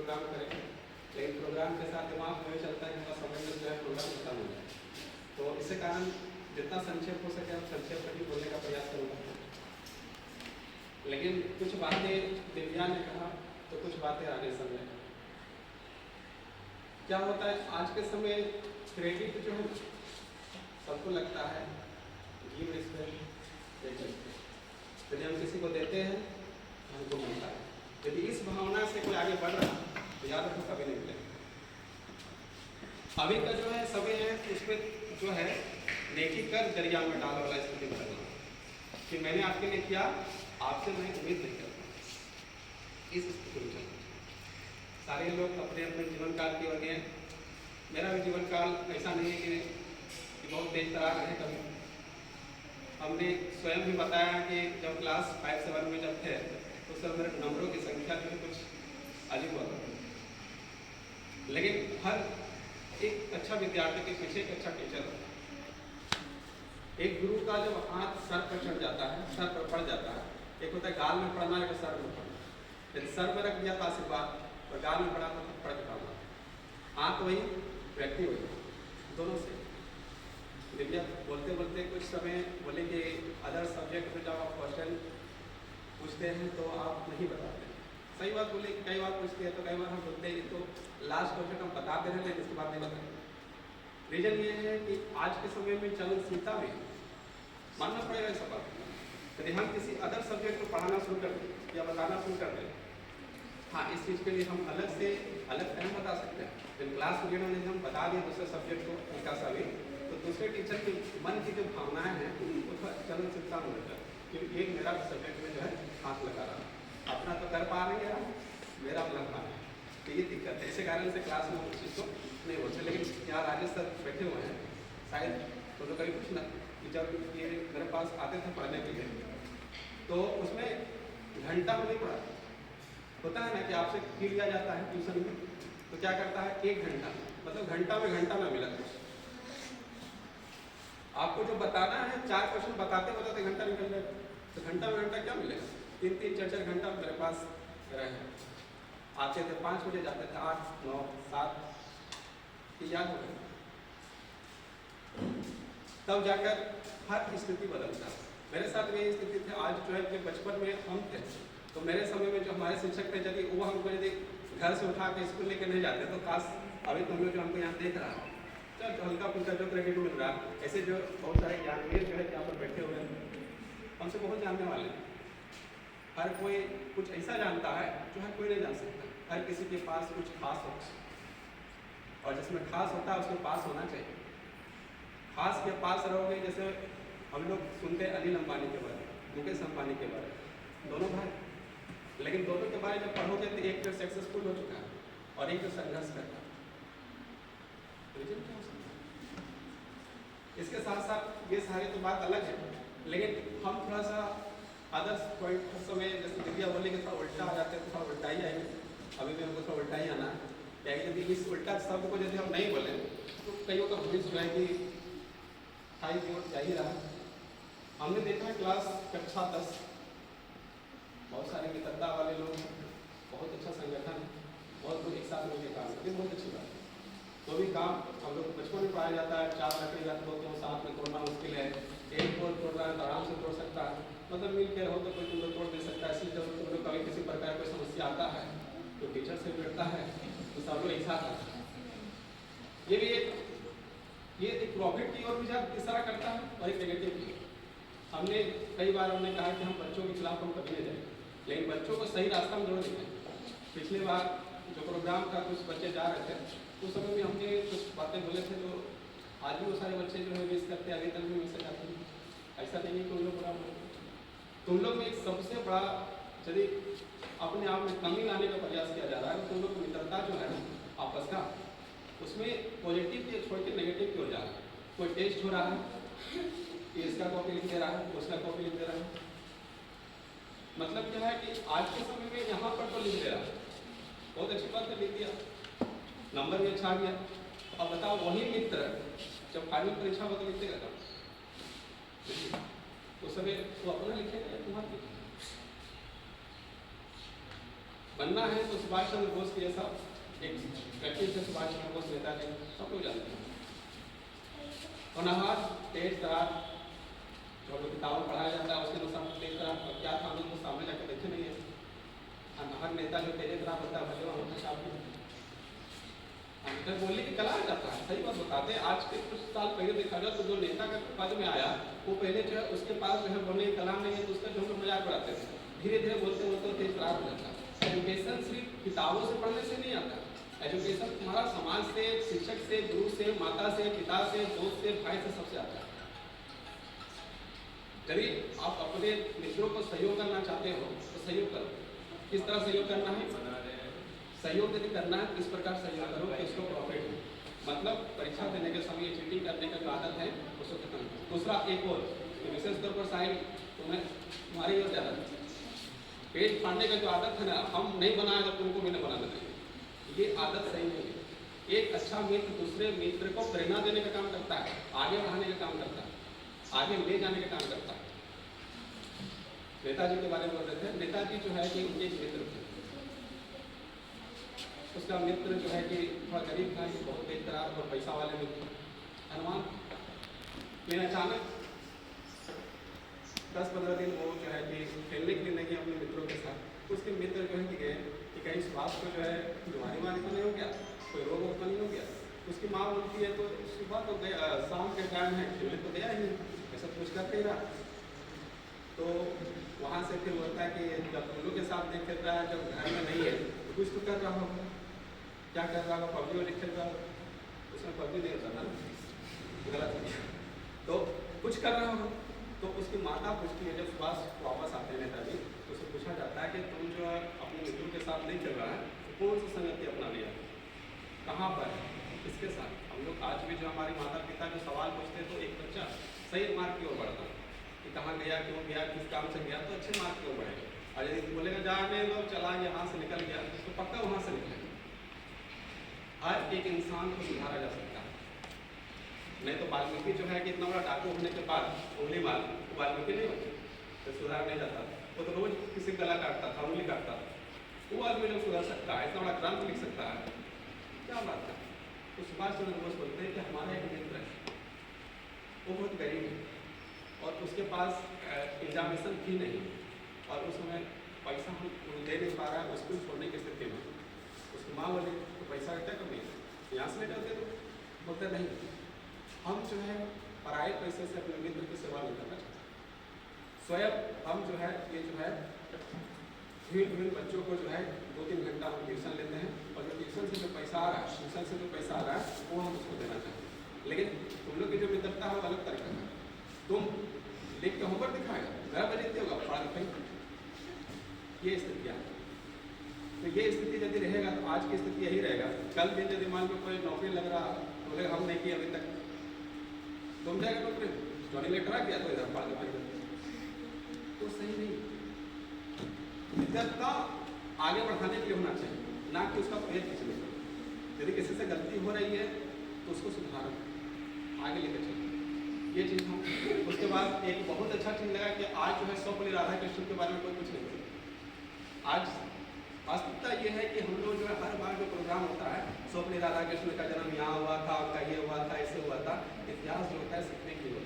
Programme करें, लेकिन programme के साथ दिमाग में चलता है कि बस समय में जो है प्रोग्राम खत्म हो जाए। तो इसी कारण जितना संक्षेप हो सके हम संक्षेप में ही बोलने का प्रयास करूँगा। लेकिन कुछ बातें दिव्या ने कहा तो कुछ बातें आगे समझे। क्या होता है आज के समय क्रेडिट जो है सबको लगता है गिव रिस्पेक्ट, यदि हम किसी को देते हैं हमको मिलता है। यदि इस भावना से कोई आगे बढ़ रहा है तो याद रखो कभी नहीं मिलेगा। अभी का जो है समय है उसमें जो है नेकी कर दरिया में डाल वाला स्थिति बनना कि मैंने आपके लिए किया, आपसे मैं उम्मीद नहीं करता, इस स्थिति में चलना। सारे लोग अपने अपने जीवन काल की ओर गए। मेरा भी जीवन काल ऐसा नहीं है कि बहुत तेज तरार है। कभी हमने स्वयं भी बताया कि जब क्लास 5-7 में जब थे तो सब मेरे नंबरों की संख्या जो है कुछ अजीब हुआ करती, लेकिन हर एक अच्छा विद्यार्थी के पीछे एक अच्छा टीचर होता है। एक गुरु का जब हाथ सर पर चढ़ जाता है, सर पर पड़ जाता है, एक होता है गाल में पड़ना, एक सर में पड़ना। यदि सर में रख दिया तो आशीर्वाद, और गाल में पड़ा तो पड़ चुका हुआ। हाथ वही, व्यक्ति वही, दोनों से। दिव्या बोलते बोलते कुछ समय बोले कि अदर सब्जेक्ट में जब आप क्वेश्चन पूछते हैं तो आप नहीं बताते। सही बात बोले, कई बार पूछते हैं तो कई बार हम बोलते हैं तो लास्ट क्वेश्चन हम बताते हैं लेकिन इसके बाद नहीं बताते। रीजन ये है कि आज के समय में चलनशीलता में मानना पड़ेगा ऐसा बात। यदि हम किसी अदर सब्जेक्ट को पढ़ाना शुरू कर दें या बताना शुरू कर दें, हाँ इस चीज़ के लिए हम अलग से अलग टाइम बता सकते हैं। जब क्लास पीरियड में हम बता दें दूसरे सब्जेक्ट को हल्का सा भी, तो दूसरे टीचर के मन की जो भावनाएं हैं वो चलनशीलता में रहता है, क्योंकि एक मेरा सब्जेक्ट में जो है हाथ लगा रहा है, अपना तो कर पा नहीं रहा, मेरा लग पा रहा है, तो ये दिक्कत है। इसी कारण से क्लास में उस चीज़ को नहीं बोलते। लेकिन यहाँ राजेश सर बैठे हुए हैं, शायद तो कभी पूछना कि जब ये मेरे पास आते थे पढ़ने के लिए तो उसमें घंटा में नहीं पढ़ा होता है ना कि आपसे की लिया जाता है ट्यूशन में, तो क्या करता है 1 घंटा, मतलब घंटा में मिला। आपको जो बताना है 4 क्वेश्चन बताते बताते घंटा निकल जाएगा, तो घंटा में घंटा क्या मिलेगा? 3-3, 4-4 घंटा मेरे पास रहे। आते थे 5 बजे, जाते थे 8, 9, 7, ये याद हो गया। तब जाकर हर स्थिति बदलता है। मेरे साथ भी यही स्थिति थी। आज जो है कि बचपन में हम थे तो मेरे समय में जो हमारे शिक्षक थे, यदि वो हमको यदि घर से उठा के स्कूल लेकर नहीं जाते तो काश अभी तुम लोग जो हमको यहाँ देख रहा है चल हल्का फुल्का जो क्रेडिट मिल रहा है, ऐसे जो बहुत सारे ज्ञानवीर जो है यहाँ पर बैठे हुए हैं हमसे बहुत जानने वाले हैं। हर कोई कुछ ऐसा जानता है जो हर कोई नहीं जान सकता। हर किसी के पास कुछ खास होता है और जिसमें खास होता है उसमें पास होना चाहिए। खास के पास रहोगे, जैसे हम लोग सुनते हैं अनिल अंबानी के बारे में, मुकेश अंबानी के बारे में, दोनों भाई, लेकिन दोनों के बारे में पढ़ोगे तो एक तो सक्सेसफुल हो चुका है और एक तो संघर्ष करता है। रीजन क्या हो सकता है? इसके साथ साथ ये सारी तो बात अलग है, लेकिन हम थोड़ा सा अदर्स पॉइंट उस समय जैसे दिव्या बोले कि थोड़ा उल्टा आ जाते हैं, तो थोड़ा उल्टा ही आएंगे। अभी भी हमको थोड़ा उल्टा ही आना है। यदि इस उल्टा शब्द को यदि हम नहीं बोले तो कईयों का भविष्य जो है कि हाई की ओर जा ही रहा है। हमने देखा है क्लास कक्षा 10 बहुत सारे मित्रता वाले लोग हैं, बहुत अच्छा संगठन है, बहुत लोग एक साथ मिलकर काम करते हैं, बहुत अच्छी बात है। तो भी काम हम लोग बचपन में पढ़ाया जाता है, 4 लकड़ी का तो साथ में तोड़ना मुश्किल है, एक पोल तोड़ रहा है तो आराम से तोड़ सकता है, मतलब मिल के रहो तो कोई तुम लोग तोड़ दे सकता है। इसलिए जब तुम लोग कभी किसी प्रकार कोई समस्या आता है तो टीचर से बैठता है तो सब लोग एक साथ आता है। ये एक प्रॉफिट की ओर भी इशारा करता है और एक नेगेटिव की। हमने कई बार कहा कि हम बच्चों के खिलाफ हम कभी नहीं जाएंगे, लेकिन बच्चों को सही रास्ता में जरूर दिखाएं। पिछले बार जो प्रोग्राम का कुछ बच्चे जा रहे थे उस समय भी हमने कुछ बातें बोले थे, तो आज भी वो सारे बच्चे जो है मिस करते हैं, अभी तक भी मिस करते हैं। ऐसा नहीं है कि उन लोग बुरा बोले। तुम लोग में एक सबसे बड़ा यदि अपने आप में कमी लाने का प्रयास किया जा रहा है, तुम लोग की मित्रता जो है आपस का, उसमें पॉजिटिव के छोड़ के नेगेटिव की ओर जा रहा है। कोई टेस्ट हो रहा है कि इसका कॉपी लिख दे रहा है, उसका कॉपी लिख दे रहा है, मतलब क्या है कि आज के समय में यहाँ पर तो लिख दे रहा है, बहुत अच्छी बात है, लिख दिया, नंबर भी अच्छा आ गया। अब बताओ वही मित्र जब फाइनल परीक्षा हो तो लिखते रहता उस समय वो अपना लिखेगा या तुम्हारा लिखेगा? बनना है तो सुभाष चंद्र बोस के जैसा एक व्यक्ति से सुभाष चंद्र बोस नेताजी सब लोग जानते हैं। होनहार तेज तरार जो हम लोग किताबों में पढ़ाया जाता है उसके अनुसार तेज तरार और क्या था हम लोग तो सामने जाकर देखे नहीं है। हर नेता जो तेज तरार होता है भले वहाँ शामिल अंतर बोलने की कला आ जाता है। सही बात बताते हैं। आज के कुछ साल पहले देखा जाए तो जो नेता का पद में आया वो पहले जो है उसके पास जो है बोलने की कला नहीं है तो उसका जो हम मजाक उड़ाते थे। धीरे धीरे बोलते बोलते तेज तरार हो जाता है। एजुकेशन सिर्फ किताबों से पढ़ने से नहीं आता। एजुकेशन तुम्हारा समाज से, शिक्षक से, गुरु से, माता से, पिता से, दोस्त से, भाई से, सबसे आता है। यदि आप अपने मित्रों को सहयोग करना चाहते हो तो सहयोग करो। किस तरह सहयोग करना है? सहयोग यदि करना है तो इस प्रकार सहयोग करो कि उसको प्रॉफिट हो। मतलब परीक्षा देने के समय चीटिंग करने का जो आदत है उसको खत्म करो। दूसरा एक और विशेष तौर पर साहिब तुम्हारी ओर ज़्यादा पेट फाड़ने का जो आदत है ना, हम नहीं बनाए तो तुमको मैंने बनाना चाहिए, ये आदत सही नहीं है। एक अच्छा मित्र दूसरे मित्र को प्रेरणा देने का काम करता है, आगे बढ़ाने का काम करता है, आगे ले जाने का काम करता है। नेताजी के बारे में बोल रहे थे। नेताजी जो है कि उनके एक मित्र थे। उसका मित्र जो है कि थोड़ा गरीब था, बहुत बेहतरार और पैसा वाले मित्र हनुमान। लेकिन अचानक 10-15 दिन वो जो है कि खेलने के लिए नहीं गए अपने मित्रों के साथ। उसके मित्र जो है कि गए कि कहीं सुभाष को जो है बीमारी वाली तो नहीं हो गया, कोई रोग वोग तो नहीं हो गया। उसकी माँ बोलती है तो सुबह तो गया, शाम के टाइम है खेलने तो गया ही, ऐसा कुछ करते रहा। तो वहाँ से फिर होता है कि जब उन लोग के साथ नहीं खेल रहा है, जब घर में नहीं है तो कुछ तो कर रहा होगा। क्या कर रहा होगा? पबजी वाली खेल रहा होगा। उसमें पबजी नहीं होता था, गलत तो कुछ कर रहा होगा। तो उसकी माता पूछती है जब सुभाष वापस आते हैं नेताजी तो उससे पूछा जाता है कि तुम जो है अपने मित्रों के साथ नहीं चल रहा है तो कौन सी संगति अपना लिया, कहाँ पर, किसके साथ? हम लोग आज भी जो हमारे माता पिता जो सवाल पूछते हैं तो एक बच्चा सही मार्ग की ओर बढ़ता कि कहाँ गया, क्यों गया, किस काम से गया, तो अच्छे मार्ग की ओर बढ़ेगा। और यदि बोलेगा जाने लो चला यहाँ से निकल गया तो पक्का वहाँ से निकलेगा। हर एक इंसान को सुधारा जा सकता है। नहीं तो वाल्मीकि जो है कि इतना बड़ा डाकू होने के बाद उंगली मार वाल्मीकि नहीं होते तो सुधार नहीं जाता। वो तो रोज किसी गला काटता था, उंगली काटता था। वो आदमी लोग सुधर सकता है, इतना बड़ा ग्रंथ लिख सकता है, क्या बात है। तो सुभाष चंद्र बोस बोलते हैं कि हमारा एक मित्र है, वो बहुत गरीब है और उसके पास एग्जामिनेशन फी नहीं और उस समय पैसा हम दे नहीं पा रहा है, स्कूल छोड़ने की स्थिति में। उसकी माँ बोले तो पैसा क्या कमी है, यहाँ से नहीं करते तो बोलते नहीं, हम जो है पराये पैसे से अपने मित्र की सेवा नहीं करना चाहते। स्वयं हम जो है ये जो है विभिन्न बच्चों को जो है 2-3 घंटा हम ट्यूशन लेते हैं और जो ट्यूशन से जो पैसा आ रहा है, ट्यूशन से जो पैसा आ रहा है वो हम उसको देना चाहते हैं। लेकिन तुम लोग की जो मित्रता है वो अलग तरीका है। तुम लिख के होमवर्क दिखाएगा, मेरा बजट होगा, पढ़ा लिखेंगे, ये स्थितियाँ। तो ये स्थिति यदि रहेगा तो आज की स्थिति यही रहेगा। कल दिन यदि मान लो कोई नौकरी लग रहा बोले हम नहीं किए अभी तक, तुम जाएगा नौकरी जॉइनिंग लेटर आ गया तो इधर पढ़ पाएगा, तो सही नहीं। मित्रता आगे बढ़ाने के लिए होना चाहिए, ना कि उसका पेड़ खींचने का। यदि किसी से गलती हो रही है तो उसको सुधारो, आगे लेकर चलो, ये चीज़ हम। उसके बाद एक बहुत अच्छा चीज़ लगा कि आज जो है स्वप्न राधा कृष्ण के बारे में कोई कुछ नहीं बोला। आज वास्तविकता ये है कि हम लोग जो है हर बार जो प्रोग्राम होता है स्वप्न राधा कृष्ण का जन्म यहाँ हुआ था, उनका ये हुआ था, ऐसे हुआ था, इतिहास जो होता है सीखने की होता है।